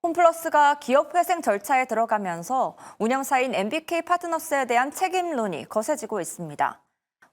홈플러스가 기업 회생 절차에 들어가면서 운영사인 MBK 파트너스에 대한 책임론이 거세지고 있습니다.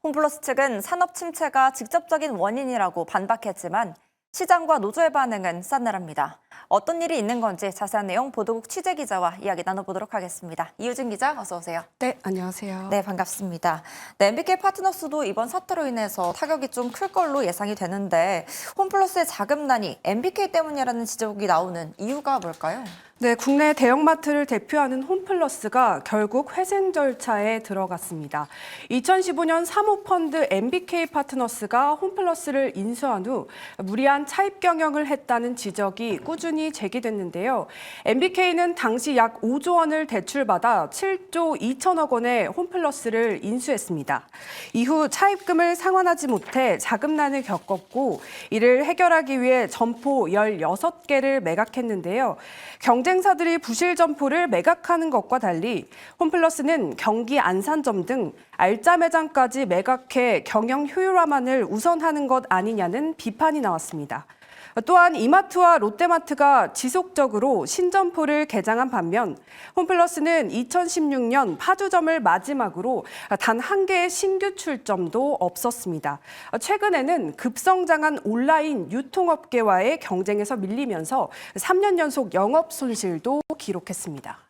홈플러스 측은 산업 침체가 직접적인 원인이라고 반박했지만 시장과 노조의 반응은 싸늘합니다. 어떤 일이 있는 건지 자세한 내용 보도국 취재기자와 이야기 나눠보도록 하겠습니다. 이유진 기자, 어서 오세요. 네, 안녕하세요. 네, 반갑습니다. 네, MBK 파트너스도 이번 사태로 인해서 타격이 좀 클 걸로 예상이 되는데 홈플러스의 자금난이 MBK 때문이라는 지적이 나오는 이유가 뭘까요? 네, 국내 대형마트를 대표하는 홈플러스가 결국 회생 절차에 들어갔습니다. 2015년 사모펀드 MBK 파트너스가 홈플러스를 인수한 후 무리한 차입 경영을 했다는 지적이 꾸준히 제기됐는데요. MBK는 당시 약 5조 원을 대출받아 7조 2천억 원의 홈플러스를 인수했습니다. 이후 차입금을 상환하지 못해 자금난을 겪었고 이를 해결하기 위해 점포 16개를 매각했는데요. 경쟁사들이 부실 점포를 매각하는 것과 달리 홈플러스는 경기 안산점 등 알짜 매장까지 매각해 경영 효율화만을 우선하는 것 아니냐는 비판이 나왔습니다. 또한 이마트와 롯데마트가 지속적으로 신점포를 개장한 반면 홈플러스는 2016년 파주점을 마지막으로 단 한 개의 신규 출점도 없었습니다. 최근에는 급성장한 온라인 유통업계와의 경쟁에서 밀리면서 3년 연속 영업 손실도 기록했습니다.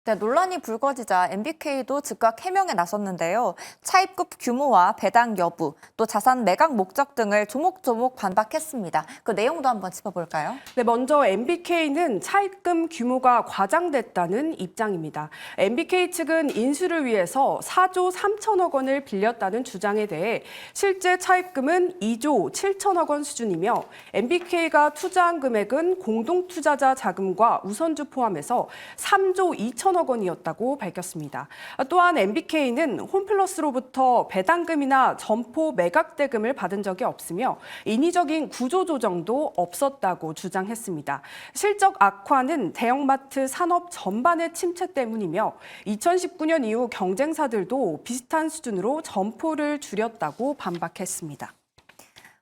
네, 논란이 불거지자 MBK도 즉각 해명에 나섰는데요. 차입금 규모와 배당 여부, 또 자산 매각 목적 등을 조목조목 반박했습니다. 그 내용도 한번 짚어볼까요? 네, 먼저 MBK는 차입금 규모가 과장됐다는 입장입니다. MBK 측은 인수를 위해서 4조 3천억 원을 빌렸다는 주장에 대해 실제 차입금은 2조 7천억 원 수준이며 MBK가 투자한 금액은 공동투자자 자금과 우선주 포함해서 3조 2천억 원이었다고 밝혔습니다. 또한 MBK는 홈플러스로부터 배당금이나 점포 매각 대금을 받은 적이 없으며 인위적인 구조조정도 없었다고 주장했습니다. 실적 악화는 대형마트 산업 전반의 침체 때문이며 2019년 이후 경쟁사들도 비슷한 수준으로 점포를 줄였다고 반박했습니다.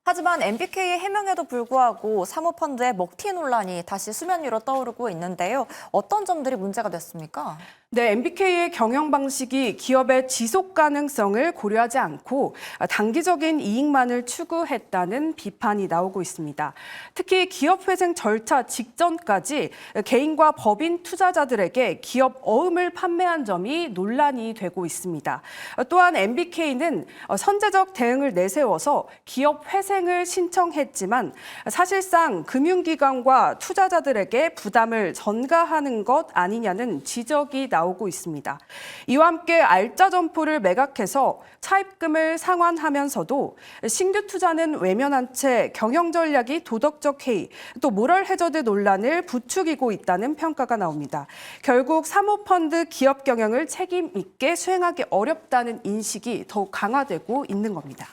하지만 MBK의 해명에도 불구하고 사모펀드의 먹튀 논란이 다시 수면 위로 떠오르고 있는데요. 어떤 점들이 문제가 됐습니까? 네, MBK의 경영 방식이 기업의 지속 가능성을 고려하지 않고 단기적인 이익만을 추구했다는 비판이 나오고 있습니다. 특히 기업 회생 절차 직전까지 개인과 법인 투자자들에게 기업 어음을 판매한 점이 논란이 되고 있습니다. 또한 MBK는 선제적 대응을 내세워서 기업 회생을 신청했지만 사실상 금융기관과 투자자들에게 부담을 전가하는 것 아니냐는 지적이 나오고 있습니다. 이와 함께 알짜 점포를 매각해서 차입금을 상환하면서도 신규 투자는 외면한 채 경영 전략이 도덕적 해이, 또 모럴 해저드 논란을 부추기고 있다는 평가가 나옵니다. 결국 사모펀드 기업 경영을 책임 있게 수행하기 어렵다는 인식이 더욱 강화되고 있는 겁니다.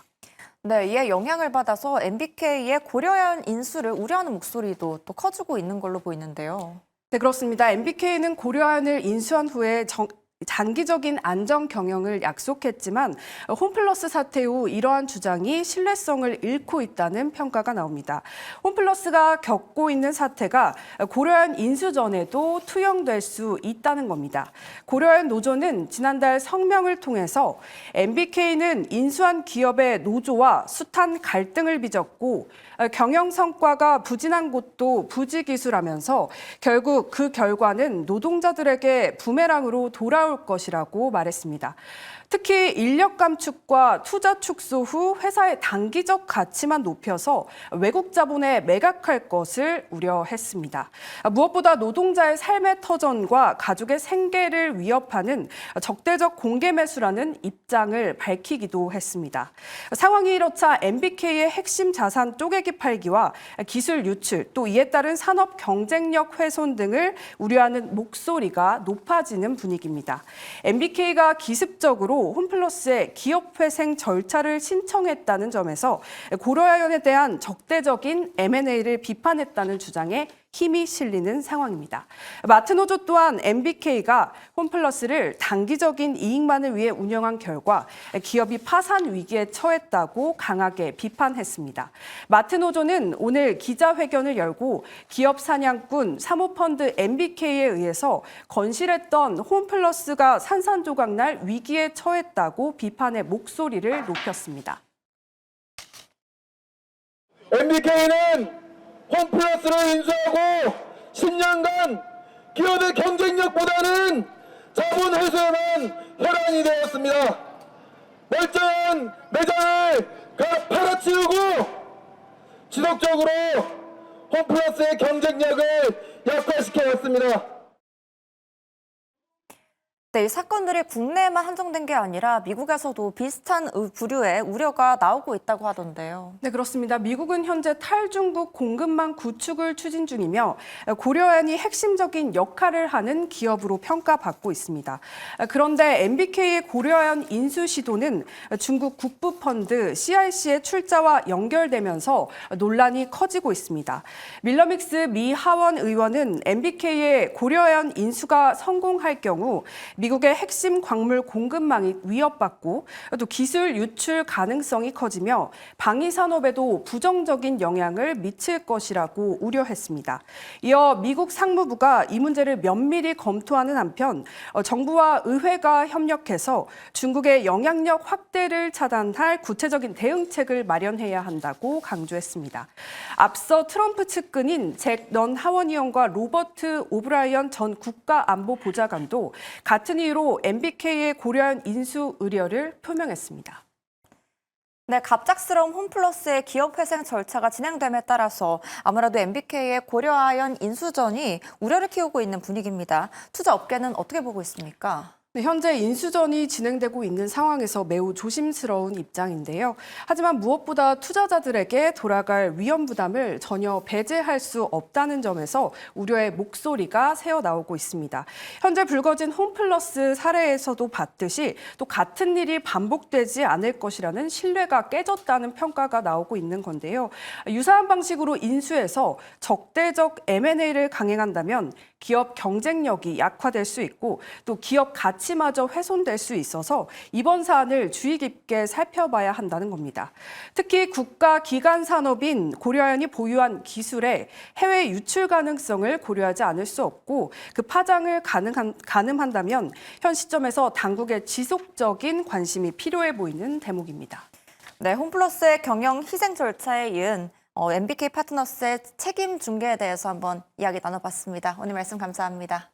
네, 이에 영향을 받아서 MBK의 고려한 인수를 우려하는 목소리도 또 커지고 있는 걸로 보이는데요. 네, 그렇습니다. MBK는 고려안을 인수한 후에 장기적인 안정 경영을 약속했지만 홈플러스 사태 후 이러한 주장이 신뢰성을 잃고 있다는 평가가 나옵니다. 홈플러스가 겪고 있는 사태가 고려안 인수 전에도 투영될 수 있다는 겁니다. 고려안 노조는 지난달 성명을 통해서 MBK는 인수한 기업의 노조와 숱한 갈등을 빚었고 경영 성과가 부진한 곳도 부지기수라면서 결국 그 결과는 노동자들에게 부메랑으로 돌아올 것이라고 말했습니다. 특히 인력 감축과 투자 축소 후 회사의 단기적 가치만 높여서 외국 자본에 매각할 것을 우려했습니다. 무엇보다 노동자의 삶의 터전과 가족의 생계를 위협하는 적대적 공개 매수라는 입장을 밝히기도 했습니다. 상황이 이렇자 MBK의 핵심 자산 쪼개기 팔기와 기술 유출, 또 이에 따른 산업 경쟁력 훼손 등을 우려하는 목소리가 높아지는 분위기입니다. MBK가 기습적으로 홈플러스의 기업 회생 절차를 신청했다는 점에서 고려아연에 대한 적대적인 M&A를 비판했다는 주장에 힘이 실리는 상황입니다. 마트노조 또한 MBK가 홈플러스를 단기적인 이익만을 위해 운영한 결과 기업이 파산 위기에 처했다고 강하게 비판했습니다. 마트노조는 오늘 기자회견을 열고 기업 사냥꾼 사모펀드 MBK에 의해서 건실했던 홈플러스가 산산조각 날 위기에 처했다고 비판의 목소리를 높였습니다. MBK는 홈플러스를 인수하고 10년간 기업의 경쟁력보다는 자본 회수에만 혈안이 되었습니다. 멀쩡한 매장을 팔아치우고 지속적으로 홈플러스의 경쟁력을 약화시켜왔습니다. 네, 이 사건들이 국내에만 한정된 게 아니라 미국에서도 비슷한 부류의 우려가 나오고 있다고 하던데요. 네, 그렇습니다. 미국은 현재 탈중국 공급망 구축을 추진 중이며 고려아연이 핵심적인 역할을 하는 기업으로 평가받고 있습니다. 그런데 MBK의 고려아연 인수 시도는 중국 국부펀드 CIC의 출자와 연결되면서 논란이 커지고 있습니다. 밀러믹스 미 하원 의원은 MBK의 고려아연 인수가 성공할 경우 미국의 핵심 광물 공급망이 위협받고 또 기술 유출 가능성이 커지며 방위 산업에도 부정적인 영향을 미칠 것이라고 우려했습니다. 이어 미국 상무부가 이 문제를 면밀히 검토하는 한편 정부와 의회가 협력해서 중국의 영향력 확대를 차단할 구체적인 대응책을 마련해야 한다고 강조했습니다. 앞서 트럼프 측근인 잭 넌 하원의원과 로버트 오브라이언 전 국가안보보좌관도 같은 이유로 MBK의 고려한 인수 우려를 표명했습니다. 네, 갑작스러운 홈플러스의 기업회생 절차가 진행됨에 따라서 아무래도 MBK의 고려아연 인수전이 우려를 키우고 있는 분위기입니다. 투자업계는 어떻게 보고 있습니까? 네, 현재 인수전이 진행되고 있는 상황에서 매우 조심스러운 입장인데요. 하지만 무엇보다 투자자들에게 돌아갈 위험 부담을 전혀 배제할 수 없다는 점에서 우려의 목소리가 새어나오고 있습니다. 현재 불거진 홈플러스 사례에서도 봤듯이 또 같은 일이 반복되지 않을 것이라는 신뢰가 깨졌다는 평가가 나오고 있는 건데요. 유사한 방식으로 인수해서 적대적 M&A를 강행한다면 기업 경쟁력이 약화될 수 있고 또 기업 가치마저 훼손될 수 있어서 이번 사안을 주의 깊게 살펴봐야 한다는 겁니다. 특히 국가 기관 산업인 고려아연이 보유한 기술의 해외 유출 가능성을 고려하지 않을 수 없고 그 파장을 가늠한다면 현 시점에서 당국의 지속적인 관심이 필요해 보이는 대목입니다. 네, 홈플러스의 경영 희생 절차에 이은 MBK 파트너스의 책임 중개에 대해서 한번 이야기 나눠봤습니다. 오늘 말씀 감사합니다.